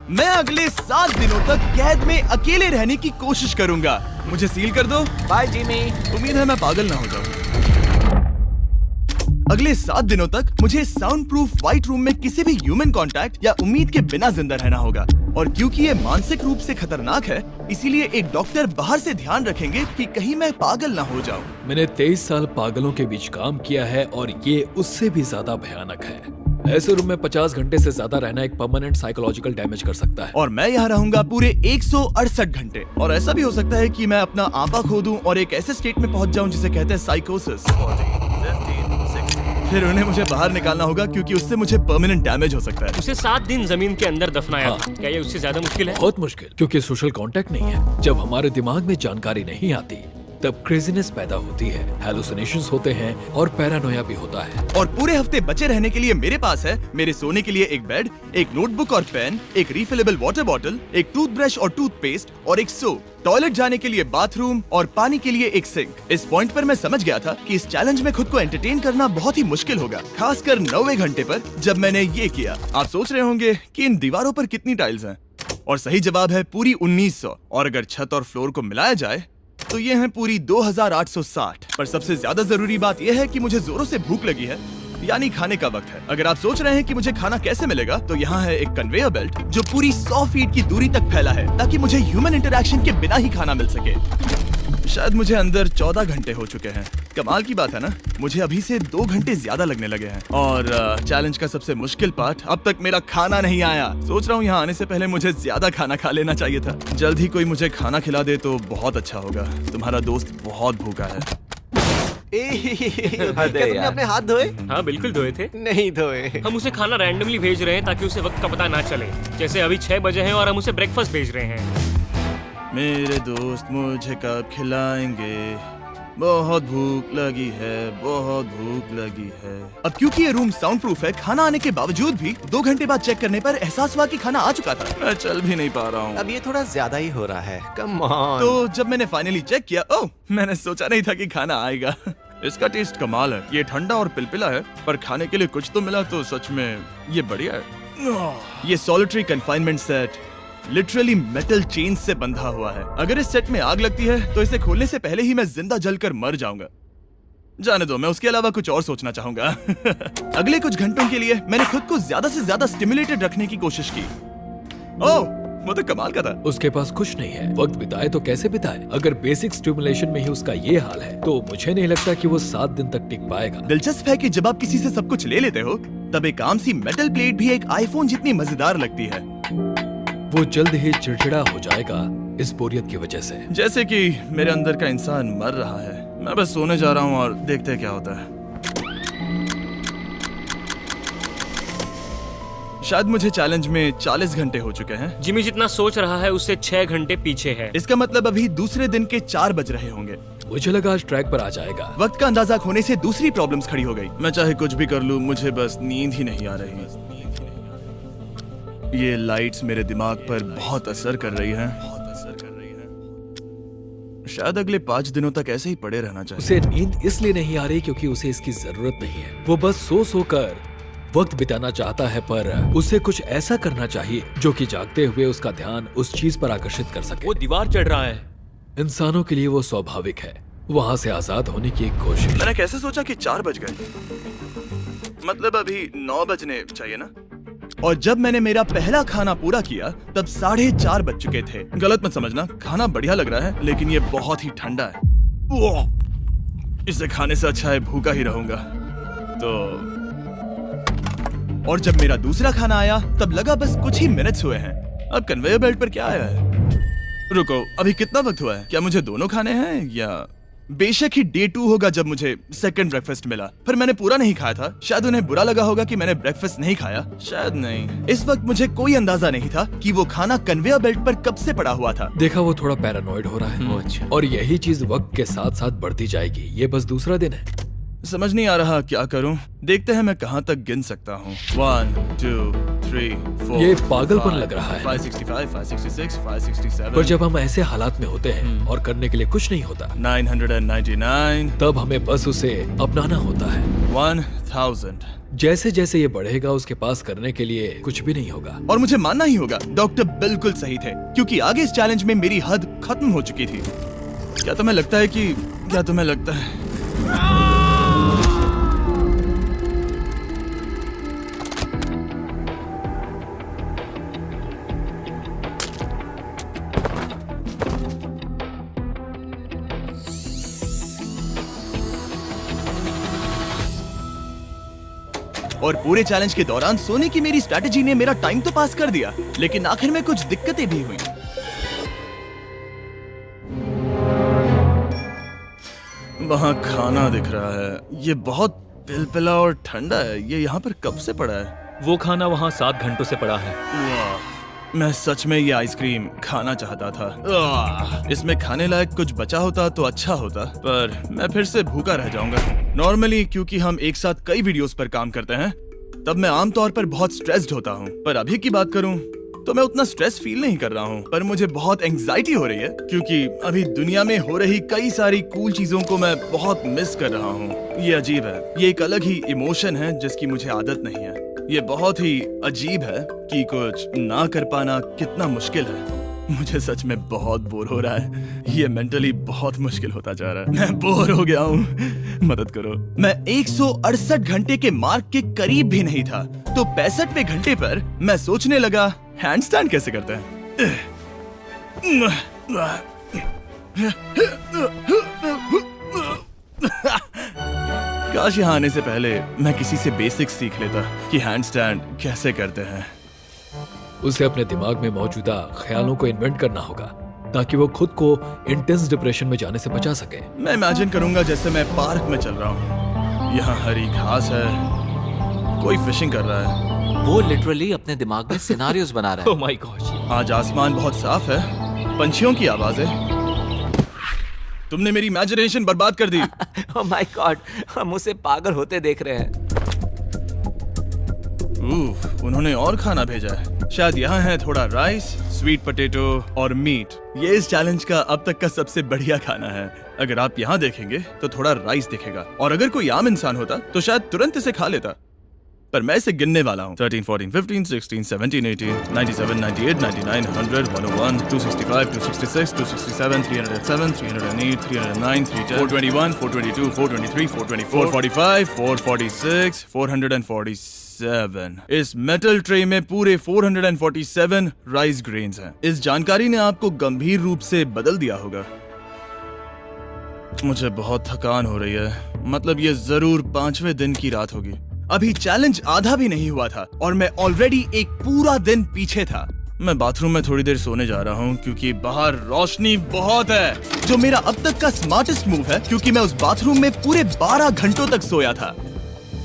मैं अगले 7 दिनों तक कैद में अकेले रहने की कोशिश करूंगा। मुझे सील कर दो। Bye Jimmy. उम्मीद है मैं पागल ना हो जाऊं। अगले 7 दिनों तक मुझे साउंड प्रूफ व्हाइट रूम में किसी भी ह्यूमन कांटेक्ट या उम्मीद के बिना जिंदा रहना होगा। और क्योंकि ये मानसिक रूप से खतरनाक है, इसीलिए एक डॉक्टर बाहर से ध्यान रखेंगे कि कहीं मैं पागल ना हो जाऊं। मैंने 23 साल पागलों के बीच काम किया है और ये उससे भी ज्यादा भयानक है। ऐसे रूम में 50 घंटे से ज्यादा रहना एक परमानेंट साइकोलॉजिकल डैमेज कर सकता है। और मैं यहाँ रहूंगा पूरे 168 घंटे। और ऐसा भी हो सकता है कि मैं अपना आपा खो दूं और एक ऐसे स्टेट में पहुंच जाऊं जिसे कहते हैं साइकोसिस। फिर उन्हें मुझे बाहर निकालना होगा क्योंकि उससे मुझे परमानेंट डैमेज हो सकता है। उसे 7 दिन जमीन के अंदर दफनाया था। क्या ये उससे ज्यादा मुश्किल है? बहुत मुश्किल, क्योंकि सोशल कांटेक्ट नहीं है। जब हमारे दिमाग में जानकारी नहीं आती तब क्रेजीनेस पैदा होती है, हैलुसिनेशंस होते हैं और पैरानोया भी होता है। और पूरे हफ्ते बचे रहने के लिए मेरे पास है मेरे सोने के लिए एक बेड, एक नोटबुक और पेन, एक रिफिलेबल वाटर बॉटल, एक टूथब्रश और टूथपेस्ट और एक सोप, टॉयलेट जाने के लिए बाथरूम और पानी के लिए एक सिंक। इस पॉइंट पर मैं समझ गया था कि इस चैलेंज में खुद को एंटरटेन करना बहुत ही मुश्किल होगा, खासकर 90वें घंटे पर जब मैंने ये किया। आप सोच रहे होंगे कि इन दीवारों पर कितनी टाइल्स हैं? और सही जवाब है पूरी 1900। और अगर छत और फ्लोर को मिलाया जाए तो ये हैं पूरी 2860। पर सबसे ज्यादा जरूरी बात यह है कि मुझे जोरों से भूख लगी है, यानी खाने का वक्त है। अगर आप सोच रहे हैं कि मुझे खाना कैसे मिलेगा, तो यहाँ है एक कन्वेयर बेल्ट जो पूरी 100 फीट की दूरी तक फैला है ताकि मुझे ह्यूमन इंटरैक्शन के बिना ही खाना मिल सके। शायद मुझे अंदर 14 घंटे हो चुके हैं। कमाल की बात है ना, मुझे अभी से 2 घंटे ज्यादा लगने लगे हैं। और चैलेंज का सबसे मुश्किल पार्ट, अब तक मेरा खाना नहीं आया। सोच रहा हूँ यहाँ आने से पहले मुझे ज्यादा खाना खा लेना चाहिए था। जल्द ही कोई मुझे खाना खिला दे तो बहुत अच्छा होगा। तुम्हारा दोस्त बहुत भूखा है। क्या तुमने अपने हाथ धोए? हाँ बिल्कुल धोए थे। नहीं धोए। हम उसे खाना रैंडमली भेज रहे हैं ताकि उसे वक्त का पता ना चले। जैसे अभी 6 बजे हैं और हम उसे ब्रेकफास्ट भेज रहे हैं। मेरे दोस्त मुझे कब खिलाएंगे? बहुत भूख लगी है, बहुत भूख लगी है। अब क्योंकि ये रूम साउंड प्रूफ है, खाना आने के बावजूद भी 2 घंटे बाद चेक करने पर एहसास हुआ कि खाना आ चुका था। मैं चल भी नहीं पा रहा हूँ। अब ये थोड़ा ज्यादा ही हो रहा है। Come on. तो जब मैंने फाइनली चेक किया, ओह, मैंने सोचा नहीं था कि खाना आएगा। इसका टेस्ट कमाल है। ये ठंडा और पिलपिला है, पर खाने के लिए कुछ तो मिला तो सच में ये बढ़िया है। ये solitary confinement set literally metal chain से बंधा हुआ है। अगर इस सेट में आग लगती है तो इसे खोलने से पहले ही मैं जिंदा जलकर मर जाऊंगा। जाने दो, मैं उसके अलावा कुछ और सोचना चाहूंगा। अगले कुछ घंटों के लिए मैंने खुद को ज्यादा से ज्यादा स्टिमुलेटेड रखने की कोशिश की। ओह, वो तो कमाल का था। उसके पास कुछ नहीं है, वक्त बिताए तो कैसे बिताए? अगर बेसिक स्टिमुलेशन में ही उसका ये हाल है तो मुझे नहीं लगता कि वो 7 दिन तक टिक पाएगा। दिलचस्प है कि जब आप किसी से सब कुछ ले लेते हो, तब एक आम सी मेटल प्लेट भी एक आईफोन जितनी मजेदार लगती है। वो जल्द ही चिड़चिड़ा हो जाएगा इस बोरियत की वजह से। जैसे कि मेरे अंदर का इंसान मर रहा है। मैं बस सोने जा रहा हूँ और देखते हैं क्या होता है। शायद मुझे चैलेंज में 40 घंटे हो चुके हैं। जिमी जितना सोच रहा है उससे 6 घंटे पीछे है। इसका मतलब अभी दूसरे दिन के 4 बज रहे होंगे। मुझे लगा आज ट्रैक पर आ जाएगा। वक्त का अंदाजा खोने से दूसरी प्रॉब्लम्स खड़ी हो गई। मैं चाहे कुछ भी कर लूं, मुझे बस नींद ही नहीं आ रही। ये लाइट्स मेरे दिमाग पर बहुत असर कर रही हैं। शायद अगले 5 दिनों तक ऐसे ही पड़े रहना चाहिए। उसे नींद इसलिए नहीं आ रही क्योंकि उसे इसकी जरूरत नहीं है। वो बस सो कर वक्त बिताना चाहता है, पर उसे कुछ ऐसा करना चाहिए जो कि जागते हुए उसका ध्यान उस चीज पर आकर्षित कर सके। वो दीवार चढ़ रहा है। इंसानों के लिए वो स्वाभाविक है। वहाँ से आजाद होने की एक कोशिश। मैंने कैसे सोचा कि 4 बज गए? मतलब अभी 9 बजने चाहिए ना? और जब मैंने मेरा पहला खाना पूरा किया तब 4:30 बज चुके थे। गलत मत समझना, खाना बढ़िया लग रहा है, लेकिन ये बहुत ही ठंडा है। इसे खाने से अच्छा है भूखा ही रहूंगा। तो और जब मेरा दूसरा खाना आया तब लगा बस कुछ ही मिनट्स हुए हैं। अब कन्वेयर बेल्ट पर क्या आया है? रुको, अभी कितना वक्त हुआ है? क्या मुझे दोनों खाने हैं या बेशक ही डे 2 होगा जब मुझे सेकंड ब्रेकफास्ट मिला, पर मैंने पूरा नहीं खाया था। शायद उन्हें बुरा लगा होगा कि मैंने ब्रेकफास्ट नहीं खाया, शायद नहीं। इस वक्त मुझे कोई अंदाजा नहीं था कि वो खाना कन्वेयर बेल्ट पर कब से पड़ा हुआ था। देखा, वो थोड़ा पैरानॉइड हो रहा है। अच्छा। और यही चीज वक्त के साथ साथ बढ़ती जाएगी। ये बस दूसरा दिन है। समझ नहीं आ रहा क्या करूं। देखते हैं मैं कहां तक गिन सकता हूं। 1 2 3, 4, ये पागलपन लग रहा है। 565, 566, 567, पर जब हम ऐसे हालात में होते हैं और करने के लिए कुछ नहीं होता, 999, तब हमें बस उसे अपनाना होता है। 1000। जैसे जैसे ये बढ़ेगा उसके पास करने के लिए कुछ भी नहीं होगा। और मुझे मानना ही होगा, डॉक्टर बिल्कुल सही थे, क्योंकि आगे इस चैलेंज में मेरी हद खत्म हो चुकी थी। क्या तुम्हें लगता है और पूरे चैलेंज के दौरान सोने की मेरी स्ट्रैटेजी ने मेरा टाइम तो पास कर दिया, लेकिन आखिर में कुछ दिक्कतें भी हुई। वहाँ खाना दिख रहा है, ये बहुत पिलपिला और ठंडा है। ये यहाँ पर कब से पड़ा है? वो खाना वहाँ 7 घंटों से पड़ा है। वाह, मैं सच में ये आइसक्रीम खाना चाहता था। इसमें खाने लायक कुछ बचा होता तो अच्छा होता, पर मैं फिर से भूखा रह जाऊंगा। नॉर्मली क्योंकि हम एक साथ कई वीडियोस पर काम करते हैं, तब मैं आमतौर पर बहुत स्ट्रेस्ड होता हूँ। पर अभी की बात करूँ तो मैं उतना स्ट्रेस फील नहीं कर रहा हूँ, पर मुझे बहुत एंजाइटी हो रही है, क्योंकि अभी दुनिया में हो रही कई सारी कूल चीजों को मैं बहुत मिस कर रहा हूँ। ये अजीब है, ये एक अलग ही इमोशन है जिसकी मुझे आदत नहीं है। ये बहुत ही अजीब है कि कुछ ना कर पाना कितना मुश्किल है। मुझे सच में बहुत बोर हो रहा है। ये मेंटली बहुत मुश्किल होता जा रहा है। मैं बोर हो गया हूँ, मदद करो। मैं 168 घंटे के मार्क के करीब भी नहीं था, तो 65वें घंटे पर मैं सोचने लगा, हैंडस्टैंड कैसे करते हैं? काश यहाँ आने से पहले मैं किसी से बेसिक्स सीख लेता कि हैंडस्टैंड कैसे करते हैं। उसे अपने दिमाग में मौजूदा ख्यालों को इन्वेंट करना होगा ताकि वो खुद को इंटेंस डिप्रेशन में जाने से बचा सके। मैं इमेजिन करूंगा जैसे मैं पार्क में चल रहा हूँ, यहाँ हरी घास है, कोई फिशिंग कर रहा है। वो लिटरली अपने दिमाग में सिनारियोस बना रहा है। Oh my God. आज आसमान बहुत साफ है, पंछियों की आवाज है। तुमने मेरी इमेजिनेशन बर्बाद कर दी। ओह माय गॉड, हम उसे पागल होते देख रहे हैं। उन्होंने और खाना भेजा है। शायद यहाँ है थोड़ा राइस, स्वीट पोटैटो और मीट। ये इस चैलेंज का अब तक का सबसे बढ़िया खाना है। अगर आप यहाँ देखेंगे तो थोड़ा राइस दिखेगा, और अगर कोई आम इंसान होता तो शायद तुरंत इसे खा लेता, पर मैं इसे गिनने वाला हूँ। 13, 14, 15, 16, 17, 18, 97, 98, 99, 100, 101, 265, 266, 267, 307, 308, 309, 310, 421, 422, 423, 424, 445, 446, 447। इस मेटल ट्रे में पूरे 447 राइस ग्रेन्स हैं। इस जानकारी ने आपको गंभीर रूप से बदल दिया होगा। मुझे बहुत थकान हो रही है, मतलब ये जरूर 5वें दिन की रात होगी। अभी चैलेंज आधा भी नहीं हुआ था और मैं ऑलरेडी एक पूरा दिन पीछे था। मैं बाथरूम में थोड़ी देर सोने जा रहा हूँ क्योंकि बाहर रोशनी बहुत है, जो मेरा अब तक का स्मार्टेस्ट मूव है, क्योंकि मैं उस बाथरूम में पूरे 12 घंटों तक सोया था।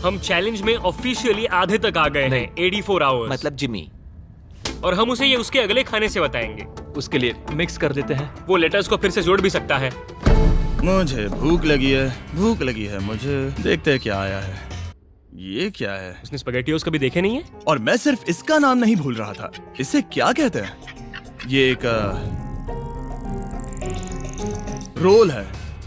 हम चैलेंज में ऑफिशियली आधे तक आ गए हैं, 84 आवर्स। मतलब जिमी। और हम उसे ये उसके अगले खाने से बताएंगे। उसके लिए मिक्स कर देते हैं। वो लेटर्स को फिर से जोड़ भी सकता है। मुझे भूख लगी है मुझे। देखते हैं क्या आया है। ये क्या है? उसने स्पैगेटियोस कभी देखे नहीं है? और मैं सिर्फ इसका नाम नहीं भूल रहा था। इसे क्या कहते हैं? ये एक रोल है।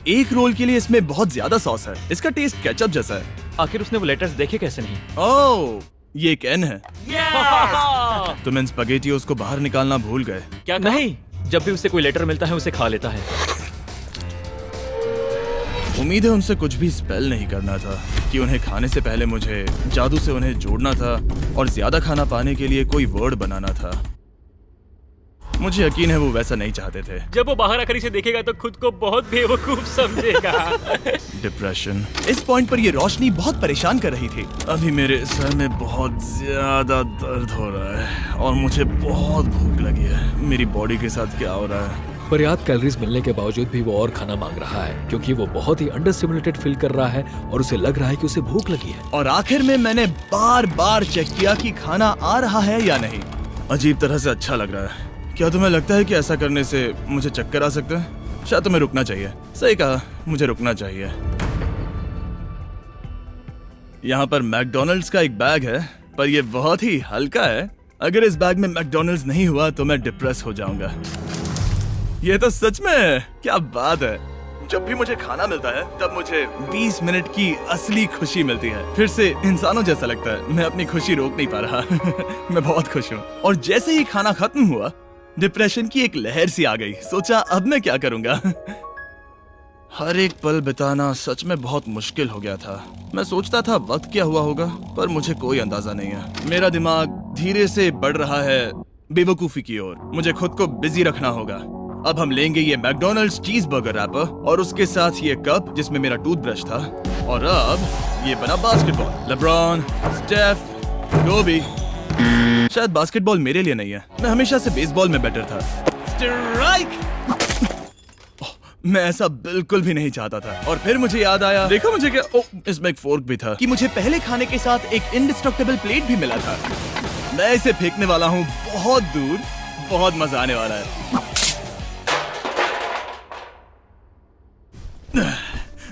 एक रोल के लिए इसमें बहुत ज्यादा सॉस है। इसका टेस्ट केचप जैसा है। आखिर उसने वो लेटर्स देखे कैसे नहीं? ओह, ये एक एन है। तुम इन स्पैगेटियोस को बाहर निकालना भूल गए। क्या नहीं, जब भी उसे कोई लेटर मिलता है उसे खा लेता है। उम्मीद है उनसे कुछ भी स्पेल नहीं करना था कि उन्हें खाने से पहले मुझे जादू से उन्हें जोड़ना था और ज्यादा खाना पाने के लिए कोई वर्ड बनाना था। मुझे यकीन है वो वैसा नहीं चाहते थे। जब वो बाहर आकर इसे देखेगा तो खुद को बहुत बेवकूफ समझेगा। डिप्रेशन। इस पॉइंट पर ये रोशनी बहुत परेशान कर रही थी। अभी मेरे सर में बहुत ज्यादा दर्द हो रहा है और मुझे बहुत भूख लगी है। मेरी बॉडी के साथ क्या हो रहा है? पर्याप्त कैलोरीज मिलने के बावजूद भी वो और खाना मांग रहा है क्योंकि वो बहुत ही अंडर स्टिमुलेटेड फील कर रहा है और उसे लग रहा है कि उसे भूख लगी है। और आखिर में मैंने बार बार चेक किया कि खाना आ रहा है या नहीं। अजीब तरह से अच्छा लग रहा है। क्या तुम्हें लगता है कि ऐसा करने से मुझे चक्कर आ सकता है? शायद तुम्हें रुकना चाहिए। सही कहा, मुझे रुकना चाहिए। यहाँ पर मैकडॉनल्ड्स का एक बैग है पर ये बहुत ही हल्का है। अगर इस बैग में मैकडॉनल्ड्स नहीं हुआ तो मैं डिप्रेस हो जाऊंगा। ये तो सच में क्या बात है। जब भी मुझे खाना मिलता है तब मुझे 20 मिनट की असली खुशी मिलती है। फिर से इंसानों जैसा लगता है। मैं अपनी खुशी रोक नहीं पा रहा। मैं बहुत खुश हूँ। और जैसे ही खाना खत्म हुआ डिप्रेशन की एक लहर सी आ गई। सोचा अब मैं क्या करूंगा। हर एक पल बिताना सच में बहुत मुश्किल हो गया था। मैं सोचता था वक्त क्या हुआ होगा, पर मुझे कोई अंदाजा नहीं है। मेरा दिमाग धीरे से बढ़ रहा है बेवकूफी की ओर। मुझे खुद को बिजी रखना होगा। अब हम लेंगे ये मैकडॉनल्ड्स चीज बर्गर रैपर और उसके साथ ये कप जिसमें मेरा टूथब्रश था। और अब ये बना बास्केटबॉल। लेब्रॉन, स्टेफ, कोबी। शायद बास्केटबॉल मेरे लिए नहीं है। मैं हमेशा से बेसबॉल में बेटर था। स्ट्राइक! मैं ऐसा बिल्कुल भी नहीं चाहता था। और फिर मुझे याद आया, देखो मुझे क्या, इसमें एक फोर्क भी था, कि मुझे पहले खाने के साथ एक इंडिस्ट्रक्टेबल प्लेट भी मिला था। मैं इसे फेंकने वाला हूँ बहुत दूर। बहुत मजा आने वाला है।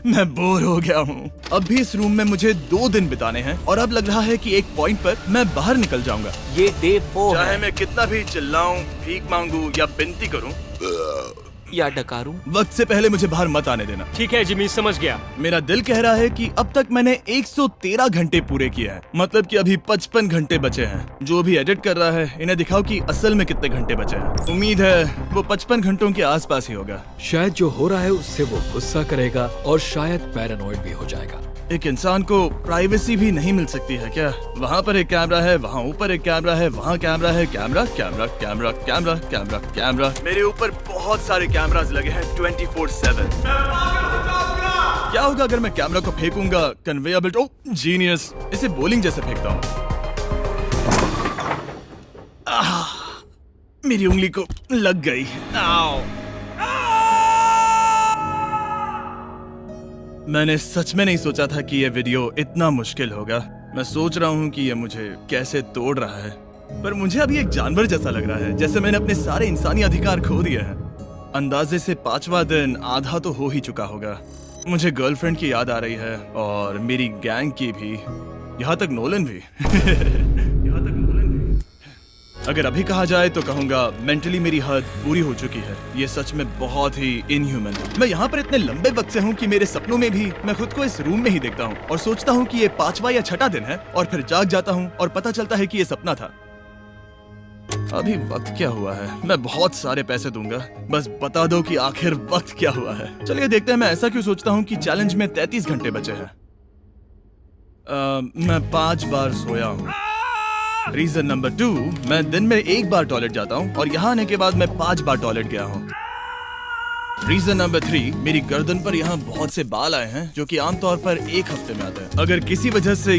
मैं बोर हो गया हूँ। अब भी इस रूम में मुझे 2 दिन बिताने हैं और अब लग रहा है कि एक पॉइंट पर मैं बाहर निकल जाऊंगा। ये डे 4 चाहे है मैं कितना भी चिल्लाऊं, भीख मांगू या विनती करूं, या डकारूं। वक्त से पहले मुझे बाहर मत आने देना। ठीक है जिमी, समझ गया। मेरा दिल कह रहा है कि अब तक मैंने 113 घंटे पूरे किए हैं। मतलब कि अभी 55 घंटे बचे हैं। जो भी एडिट कर रहा है इन्हें दिखाओ कि असल में कितने घंटे बचे हैं। उम्मीद है वो 55 घंटों के आसपास ही होगा। शायद जो हो रहा है उससे वो गुस्सा करेगा और शायद पैरानॉइड भी हो जाएगा। एक इंसान को प्राइवेसी भी नहीं मिल सकती है क्या? वहाँ पर एक कैमरा है, वहाँ ऊपर एक कैमरा है, वहाँ कैमरा है, camera camera camera camera camera camera. मेरे ऊपर बहुत सारे कैमरास लगे हैं 24/7। क्या होगा अगर मैं कैमरा को फेंकूंगा? Conveyor belt. Oh genius! इसे बोलिंग जैसे फेंकता हूँ। मेरी उंगली को लग गई। आओ! मैंने सच में नहीं सोचा था कि यह वीडियो इतना मुश्किल होगा। मैं सोच रहा हूँ कि यह मुझे कैसे तोड़ रहा है, पर मुझे अभी एक जानवर जैसा लग रहा है, जैसे मैंने अपने सारे इंसानी अधिकार खो दिए हैं। अंदाजे से 5वां दिन आधा तो हो ही चुका होगा। मुझे गर्लफ्रेंड की याद आ रही है और मेरी गैंग की भी, यहाँ तक नोलन भी। यहाँ तक नोलन भी। अगर अभी कहा जाए तो कहूंगा मेंटली मेरी हद पूरी हो चुकी है। ये सच में बहुत ही इनह्यूमन है। मैं यहाँ पर इतने लंबे वक्त से हूँ कि मेरे सपनों में भी मैं खुद को इस रूम में ही देखता हूँ और सोचता हूँ कि ये 5वां या 6वां दिन है और फिर जाग जाता हूँ और पता चलता है कि ये सपना था। अभी वक्त क्या हुआ है? मैं बहुत सारे पैसे दूंगा, बस बता दो कि आखिर वक्त क्या हुआ है। चलिए देखते हैं मैं ऐसा क्यों सोचता हूँ कि चैलेंज में 33 घंटे बचे हैं। मैं 5 बार सोया हूँ। रीजन नंबर 2, मैं दिन में 1 बार टॉयलेट जाता हूँ और यहाँ आने के बाद मैं 5 बार टॉयलेट गया हूँ। रीजन नंबर 3, मेरी गर्दन पर यहाँ बहुत से बाल आए हैं जो कि आमतौर पर 1 हफ्ते में आते हैं। अगर किसी वजह से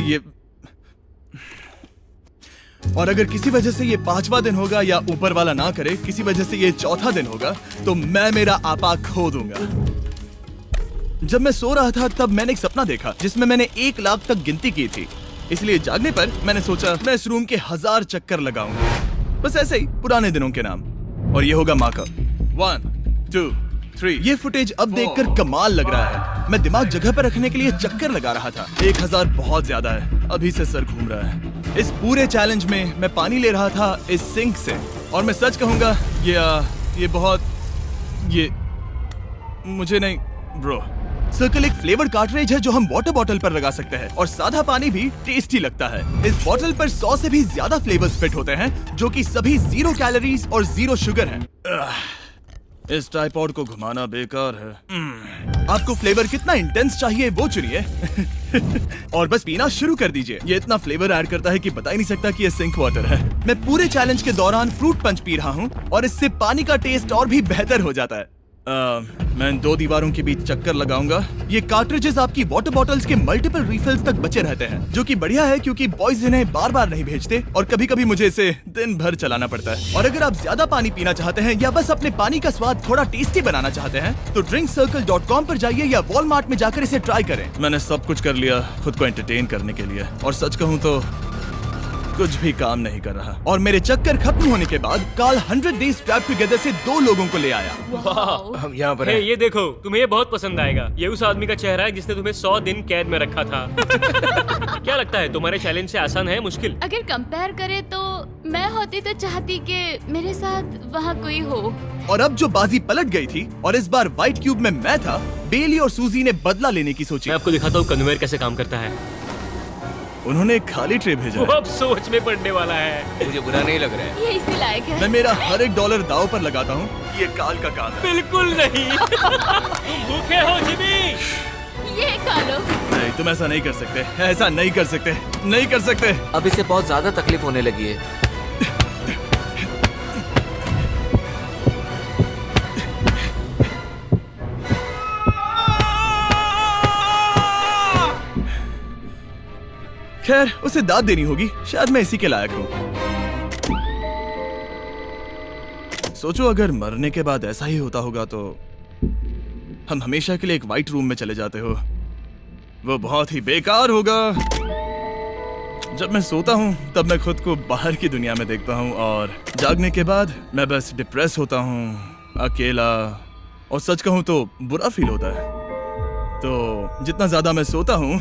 ये 5वां दिन होगा या ऊपर वाला ना करे, किसी वजह से ये 4था दिन होगा, तो मैं मेरा आपा खो दूंगा। जब मैं सो रहा था तब मैंने एक सपना देखा जिसमें मैंने 1 लाख तक गिनती की थी। इसलिए जागने पर मैंने सोचा मैं इस रूम के 1000 चक्कर लगाऊंगा, बस ऐसे ही पुराने दिनों के नाम। और ये होगा माँ का 1 2 3। ये फुटेज अब देखकर कमाल लग रहा है। मैं दिमाग जगह पर रखने के लिए चक्कर लगा रहा था। 1000 बहुत ज्यादा है। अभी से सर घूम रहा है। इस पूरे चैलेंज में मैं पानी ले रहा था इस सिंक से, और मैं सच कहूंगा ये मुझे नहीं ब्रो। सर्कल एक फ्लेवर कार्ट्रिज है जो हम वाटर बॉटल पर लगा सकते हैं और सादा पानी भी टेस्टी लगता है। इस बॉटल पर 100 से भी ज्यादा फ्लेवर्स फिट होते हैं जो कि सभी 0 कैलोरीज और 0 शुगर हैं। इस ट्राइपॉड को घुमाना बेकार है। आपको फ्लेवर कितना इंटेंस चाहिए वो चुनिए और बस पीना शुरू कर दीजिए। ये इतना फ्लेवर ऐड करता है कि बता ही नहीं सकता कि ये सिंक वाटर है। मैं पूरे चैलेंज के दौरान फ्रूट पंच पी रहा हूँ और इससे पानी का टेस्ट और भी बेहतर हो जाता है। मैं 2 दीवारों के बीच चक्कर लगाऊंगा। ये कार्ट्रिजेस आपकी वाटर बॉटल्स के मल्टीपल रिफिल्स तक बचे रहते हैं, जो कि बढ़िया है क्योंकि बॉयज इन्हें बार बार नहीं भेजते और कभी कभी मुझे इसे दिन भर चलाना पड़ता है। और अगर आप ज्यादा पानी पीना चाहते हैं या बस अपने पानी का स्वाद थोड़ा टेस्टी बनाना चाहते हैं तो drinkcircle.com पर जाइए या वॉलमार्ट में जाकर इसे ट्राई करें। मैंने सब कुछ कर लिया खुद को एंटरटेन करने के लिए, और सच कहूँ तो कुछ भी काम नहीं कर रहा और मेरे चक्कर खत्म होने के बाद कार्ल 100 डेज ट्रैप टुगेदर से 2 लोगों को ले आया। हम यहाँ पर हे, हैं। ये देखो, तुम्हें ये बहुत पसंद आएगा। ये उस आदमी का चेहरा है जिसने तुम्हें 100 दिन कैद में रखा था। क्या लगता है, तुम्हारे चैलेंज से आसान है मुश्किल? अगर कंपेयर करे तो मैं होती तो चाहती कि मेरे साथ वहाँ कोई हो। और अब जो बाजी पलट गई थी और इस बार व्हाइट क्यूब में मैं था, बेली और सूजी ने बदला लेने की सोची। मैं आपको दिखाता हूँ कन्वेयर कैसे काम करता है। उन्होंने एक खाली ट्रे भेजा वो है। अब सोच में पड़ने वाला है। मुझे बुरा नहीं लग रहा है। ये इसी लायक है। मैं मेरा हर एक डॉलर दाव पर लगाता हूँ। ये काल का काम है। बिल्कुल नहीं। तुम भूखे हो जिमी। ये खा लो। नहीं, तुम ऐसा नहीं कर सकते, ऐसा नहीं कर सकते, नहीं कर सकते। अब इसे बहुत ज्यादा तकलीफ होने लगी है। खैर, उसे दाद देनी होगी। शायद मैं इसी के लायक हूँ। सोचो अगर मरने के बाद ऐसा ही होता होगा तो हम हमेशा के लिए एक व्हाइट रूम में चले जाते हो। वो बहुत ही बेकार होगा। जब मैं सोता हूँ तब मैं खुद को बाहर की दुनिया में देखता हूँ और जागने के बाद मैं बस डिप्रेस होता हूँ, अकेला, और सच कहूँ तो बुरा फील होता है। तो जितना ज्यादा मैं सोता हूँ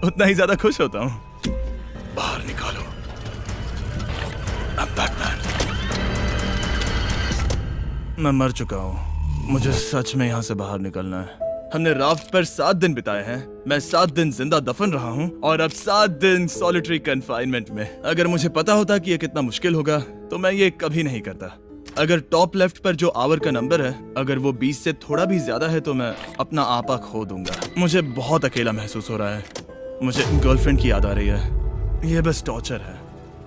उतना ही ज्यादा खुश होता हूँ। बाहर निकालो। I'm Batman। मैं मर चुका हूँ। मुझे सच में यहाँ से बाहर निकलना है। हमने राफ्ट पर 7 दिन बिताए हैं। मैं 7 दिन जिंदा दफन रहा हूँ और अब 7 दिन सॉलिटरी कन्फाइनमेंट में। अगर मुझे पता होता कि ये कितना मुश्किल होगा तो मैं ये कभी नहीं करता। अगर टॉप लेफ्ट पर जो आवर का नंबर है, अगर वो 20 से थोड़ा भी ज्यादा है तो मैं अपना आपा खो दूंगा। मुझे बहुत अकेला महसूस हो रहा है। मुझे गर्लफ्रेंड की याद आ रही है। ये बस टॉर्चर है।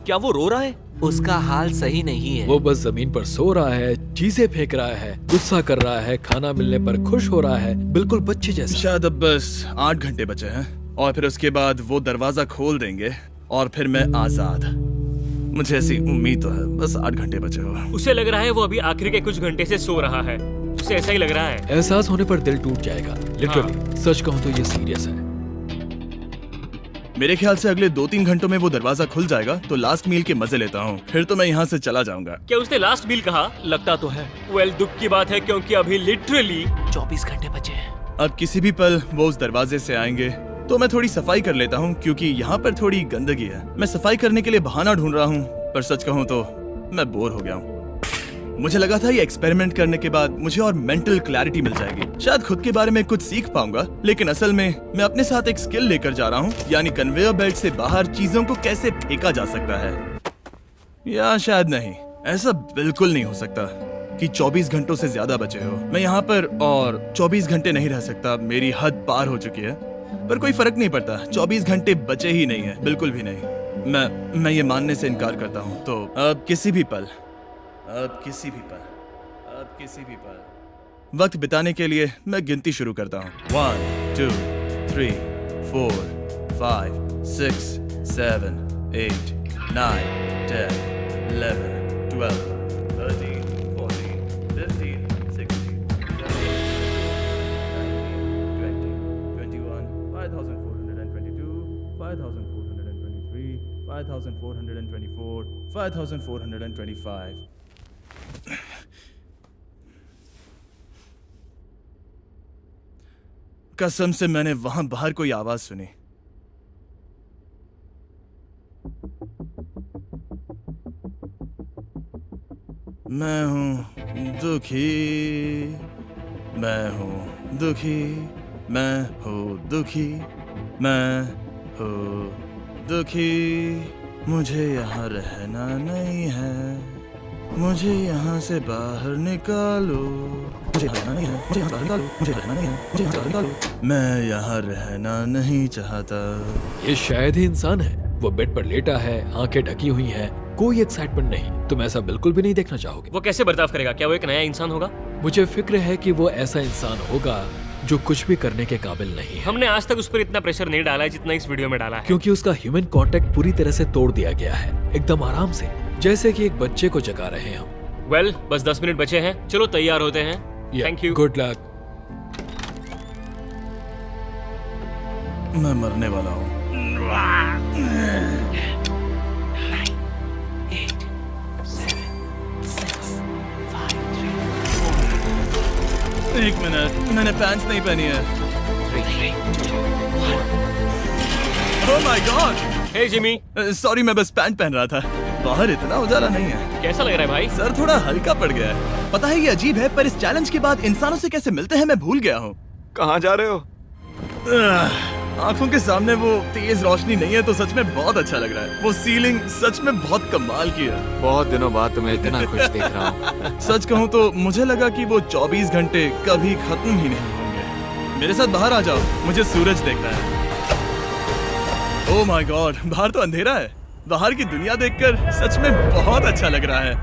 क्या वो रो रहा है? उसका हाल सही नहीं है। वो बस जमीन पर सो रहा है, चीजें फेंक रहा है, गुस्सा कर रहा है, खाना मिलने पर खुश हो रहा है, बिल्कुल बच्चे जैसा। शायद अब बस 8 घंटे बचे हैं और फिर उसके बाद वो दरवाजा खोल देंगे और फिर मैं आजाद। मुझे ऐसी उम्मीद तो है। बस 8 घंटे बचे हो। उसे लग रहा है वो अभी आखिरी के कुछ घंटे से सो रहा है। उसे ऐसा ही लग रहा है। एहसास होने पर दिल टूट जाएगा। लिटरली सच कहूँ तो ये सीरियस है। मेरे ख्याल से अगले 2-3 घंटों में वो दरवाजा खुल जाएगा तो लास्ट मील के मजे लेता हूँ। फिर तो मैं यहाँ से चला जाऊंगा। क्या उसने लास्ट मील कहा? लगता तो है। वेल, दुख की बात है क्योंकि अभी लिटरली 24 घंटे बचे हैं। अब किसी भी पल वो उस दरवाजे से आएंगे तो मैं थोड़ी सफाई कर लेता हूँ क्योंकि यहाँ पर थोड़ी गंदगी है। मैं सफाई करने के लिए बहाना ढूंढ रहा हूँ, पर सच कहूँ तो मैं बोर हो गया हूँ। मुझे लगा था ये एक्सपेरिमेंट करने के बाद मुझे और मेंटल क्लैरिटी मिल जाएगी, शायद खुद के बारे में कुछ सीख पाऊंगा। लेकिन असल में मैं अपने साथ एक स्किल लेकर जा रहा हूँ, यानी कन्वेयर बेल्ट से बाहर चीजों को कैसे फेंका जा सकता है। या शायद नहीं, ऐसा बिल्कुल नहीं हो सकता कि 24 घंटों से ज्यादा बचे हो। मैं यहाँ पर और 24 घंटे नहीं रह सकता। मेरी हद पार हो चुकी है, पर कोई फर्क नहीं पड़ता। 24 घंटे बचे ही नहीं है, बिल्कुल भी नहीं। मैं ये मानने से इनकार करता हूँ। तो अब किसी भी पल वक्त बिताने के लिए मैं गिनती शुरू करता हूँ। 1 2 3 4 5 6 7 8 9 10 11 12 13 14 15 16 17 18 19 20 21 5422 5423 5424 5425। कसम से मैंने वहां बाहर कोई आवाज सुनी। मैं हूं दुखी, मैं हूं दुखी, मैं हूं दुखी, मैं हूं दुखी। मुझे यहाँ रहना नहीं है, मुझे यहाँ से बाहर निकालो। मुझे रहना नहीं है, मुझे यहाँ बाहर निकालो। मुझे रहना नहीं है, मुझे यहाँ बाहर निकालो। मैं यहाँ रहना नहीं चाहता। ये शायद ही इंसान है। वो बेड पर लेटा है, आंखें ढकी हुई हैं, कोई एक्साइटमेंट नहीं। तुम ऐसा बिल्कुल भी नहीं देखना चाहोगे। वो कैसे बर्ताव करेगा? क्या वो एक नया इंसान होगा? मुझे फिक्र है कि वो ऐसा इंसान होगा जो कुछ भी करने के काबिल नहीं है। हमने आज तक उस पर इतना प्रेशर नहीं डाला है जितना इस वीडियो में डाला है। क्योंकि उसका ह्यूमन कांटेक्ट पूरी तरह से तोड़ दिया गया है, एकदम आराम से, जैसे कि एक बच्चे को जगा रहे हैं हम। वेल, बस 10 मिनट बचे हैं। चलो तैयार होते हैं। Thank you. Good luck. मैं मरने वाला हूँ। एक मिनट, मैंने पैंट्स नहीं पहनी है। Oh my god! Hey Jimmy, sorry, मैं बस पैंट पहन रहा था। बाहर इतना उजाला नहीं है। कैसा लग रहा है भाई? सर थोड़ा हल्का पड़ गया है। पता है ये अजीब है, पर इस चैलेंज के बाद इंसानों से कैसे मिलते हैं मैं भूल गया हूँ। कहाँ जा रहे हो? आंखों के सामने वो तेज रोशनी नहीं है तो सच में बहुत अच्छा लग रहा है। वो सीलिंग सच में बहुत कमाल की है। बहुत दिनों बाद तुम्हें इतना खुश देख रहा हूँ। सच कहूँ तो मुझे लगा कि वो 24 घंटे कभी खत्म ही नहीं होंगे। मेरे साथ बाहर आ जाओ, मुझे सूरज देखना है। ओह माय गॉड, बाहर तो अंधेरा है। बाहर की दुनिया देखकर सच में बहुत अच्छा लग रहा है।